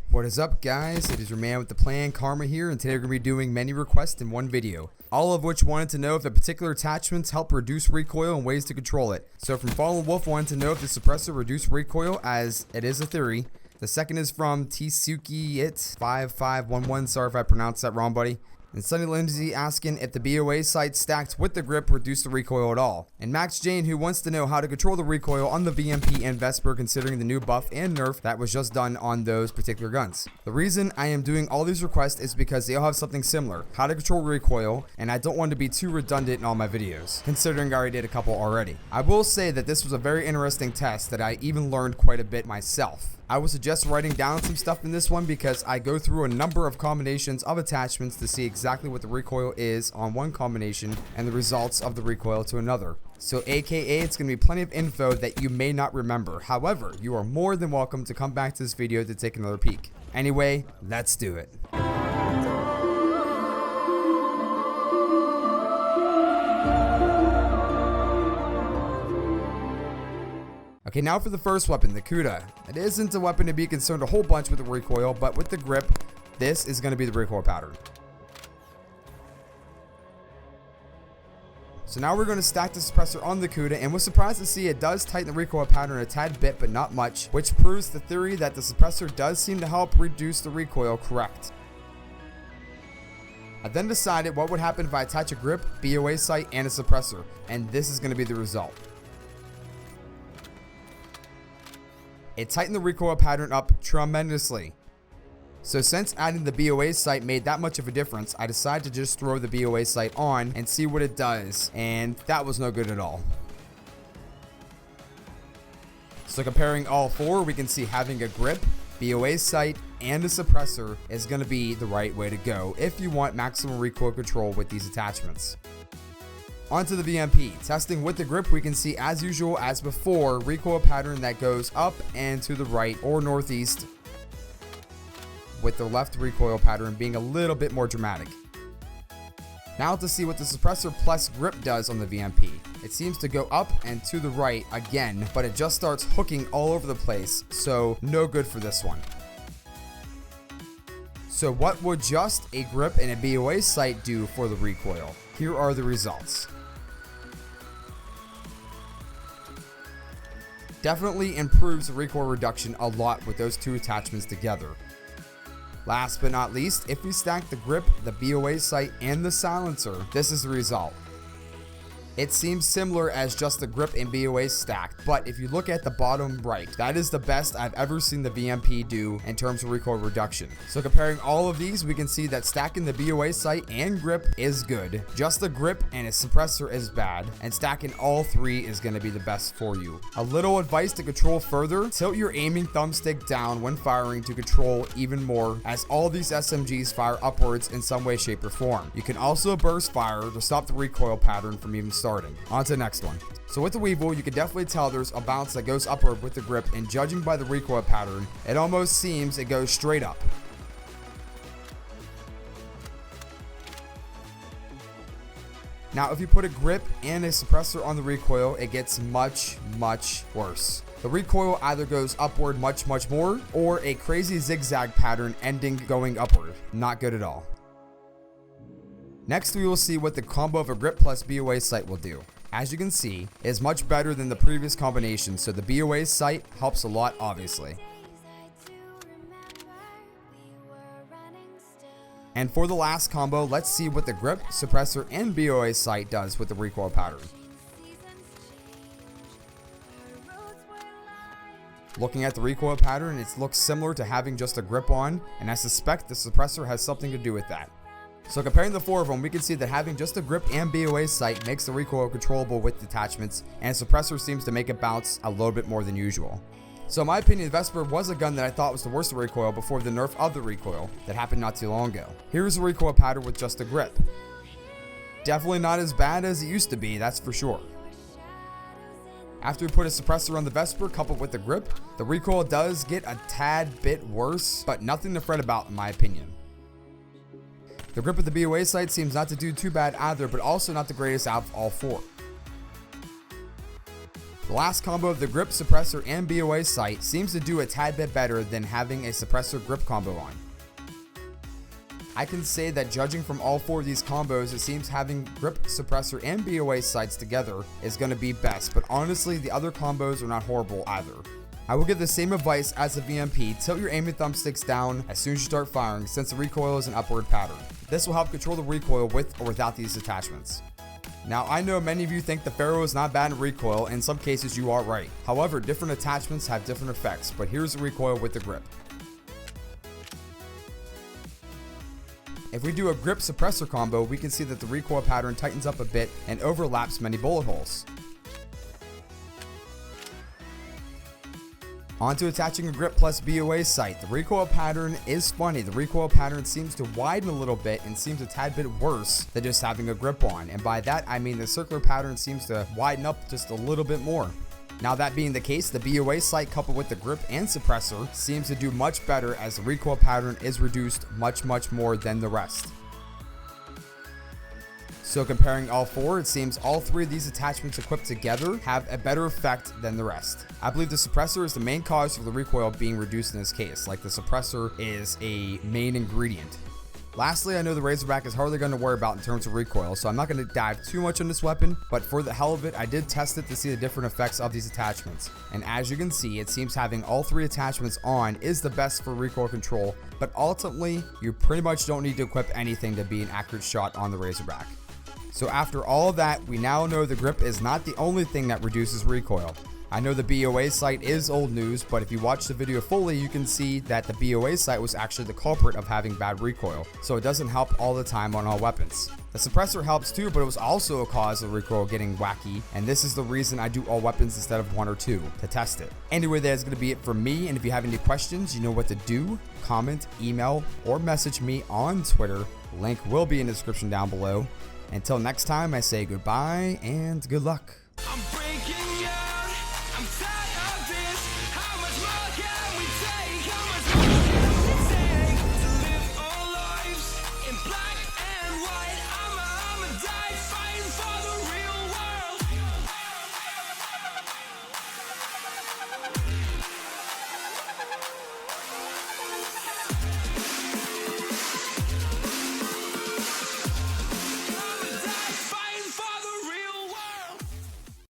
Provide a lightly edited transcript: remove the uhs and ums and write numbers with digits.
What is up, guys? It is your man with the plan, Karma here, and today we're going to be doing many requests in one video, all of which wanted to know if the particular attachments help reduce recoil and ways to control it. So from Fallen Wolf wanted to know if the suppressor reduced recoil, as it is a theory. The second is from Tsuki-it5511, sorry if I pronounced that wrong, buddy. And Sunny Lindsay asking if the BOA sight stacked with the grip reduced the recoil at all. And Max Jane, who wants to know how to control the recoil on the VMP and Vesper considering the new buff and nerf that was just done on those particular guns. The reason I am doing all these requests is because they all have something similar, how to control recoil, and I don't want to be too redundant in all my videos, considering I already did a couple already. I will say that this was a very interesting test that I even learned quite a bit myself. I would suggest writing down some stuff in this one because I go through a number of combinations of attachments to see exactly what the recoil is on one combination and the results of the recoil to another. So aka it's going to be plenty of info that you may not remember. However, you are more than welcome to come back to this video to take another peek. Anyway, let's do it. Okay, now for the first weapon, the Kuda. It isn't a weapon to be concerned a whole bunch with the recoil, but with the grip, this is going to be the recoil pattern. So now we're going to stack the suppressor on the Kuda, and was surprised to see it does tighten the recoil pattern a tad bit, but not much, which proves the theory that the suppressor does seem to help reduce the recoil correct. I then decided what would happen if I attach a grip, BOA sight, and a suppressor, and this is going to be the result. It tightened the recoil pattern up tremendously. So since adding the BOA sight made that much of a difference, I decided to just throw the BOA sight on and see what it does, and that was no good at all. So comparing all four, we can see having a grip, BOA sight, and a suppressor is going to be the right way to go if you want maximum recoil control with these attachments. Onto the VMP. Testing with the grip, we can see as usual as before, recoil pattern that goes up and to the right or northeast, with the left recoil pattern being a little bit more dramatic. Now to see what the suppressor plus grip does on the VMP. It seems to go up and to the right again, but it just starts hooking all over the place, so no good for this one. So what would just a grip and a BOA sight do for the recoil? Here are the results. Definitely improves the recoil reduction a lot with those two attachments together. Last but not least, if we stack the grip, the BOA sight, and the silencer, this is the result. It seems similar as just the grip and BOA stacked, but if you look at the bottom right, that is the best I've ever seen the VMP do in terms of recoil reduction. So comparing all of these, we can see that stacking the BOA sight and grip is good, just the grip and a suppressor is bad, and stacking all three is going to be the best for you. A little advice to control further, tilt your aiming thumbstick down when firing to control even more, as all these SMGs fire upwards in some way, shape, or form. You can also burst fire to stop the recoil pattern from even starting. On to the next one. So with the Weevil, you can definitely tell there's a bounce that goes upward with the grip, and judging by the recoil pattern, it almost seems it goes straight up. Now if you put a grip and a suppressor on the recoil, it gets much worse. The recoil either goes upward much more, or a crazy zigzag pattern ending going upward. Not good at all. Next, we will see what the combo of a grip plus BOA sight will do. As you can see, it is much better than the previous combination, so the BOA sight helps a lot, obviously. And for the last combo, let's see what the grip, suppressor, and BOA sight does with the recoil pattern. Looking at the recoil pattern, it looks similar to having just a grip on, and I suspect the suppressor has something to do with that. So comparing the four of them, we can see that having just a grip and BOA sight makes the recoil controllable with detachments, and suppressor seems to make it bounce a little bit more than usual. So in my opinion, Vesper was a gun that I thought was the worst of recoil before the nerf of the recoil that happened not too long ago. Here's the recoil pattern with just a grip. Definitely not as bad as it used to be, that's for sure. After we put a suppressor on the Vesper coupled with the grip, the recoil does get a tad bit worse, but nothing to fret about in my opinion. The grip of the BOA sight seems not to do too bad either, but also not the greatest out of all four. The last combo of the grip, suppressor, and BOA sight seems to do a tad bit better than having a suppressor grip combo on. I can say that judging from all 4 of these combos, it seems having grip, suppressor, and BOA sights together is going to be best, but honestly, the other combos are not horrible either. I will give the same advice as the VMP: tilt your aiming thumbsticks down as soon as you start firing, since the recoil is an upward pattern. This will help control the recoil with or without these attachments. Now, I know many of you think the Pharaoh is not bad in recoil, and in some cases you are right. However, different attachments have different effects, but here's the recoil with the grip. If we do a grip suppressor combo, we can see that the recoil pattern tightens up a bit and overlaps many bullet holes. Onto attaching a grip plus BOA sight. The recoil pattern is funny. The recoil pattern seems to widen a little bit and seems a tad bit worse than just having a grip on. And by that, I mean the circular pattern seems to widen up just a little bit more. Now, that being the case, the BOA sight coupled with the grip and suppressor seems to do much better, as the recoil pattern is reduced much more than the rest. So comparing all 4, it seems all 3 of these attachments equipped together have a better effect than the rest. I believe the suppressor is the main cause for the recoil being reduced in this case, like the suppressor is a main ingredient. Lastly, I know the Razorback is hardly going to worry about in terms of recoil, so I'm not going to dive too much on this weapon, but for the hell of it, I did test it to see the different effects of these attachments. And as you can see, it seems having all 3 attachments on is the best for recoil control, but ultimately, you pretty much don't need to equip anything to be an accurate shot on the Razorback. So after all of that, we now know the grip is not the only thing that reduces recoil. I know the BOA sight is old news, but if you watch the video fully, you can see that the BOA sight was actually the culprit of having bad recoil, so it doesn't help all the time on all weapons. The suppressor helps too, but it was also a cause of recoil getting wacky, and this is the reason I do all weapons instead of 1 or 2 to test it. Anyway, that's going to be it for me, and if you have any questions, you know what to do. Comment, email, or message me on Twitter. Link will be in the description down below. Until next time, I say goodbye and good luck.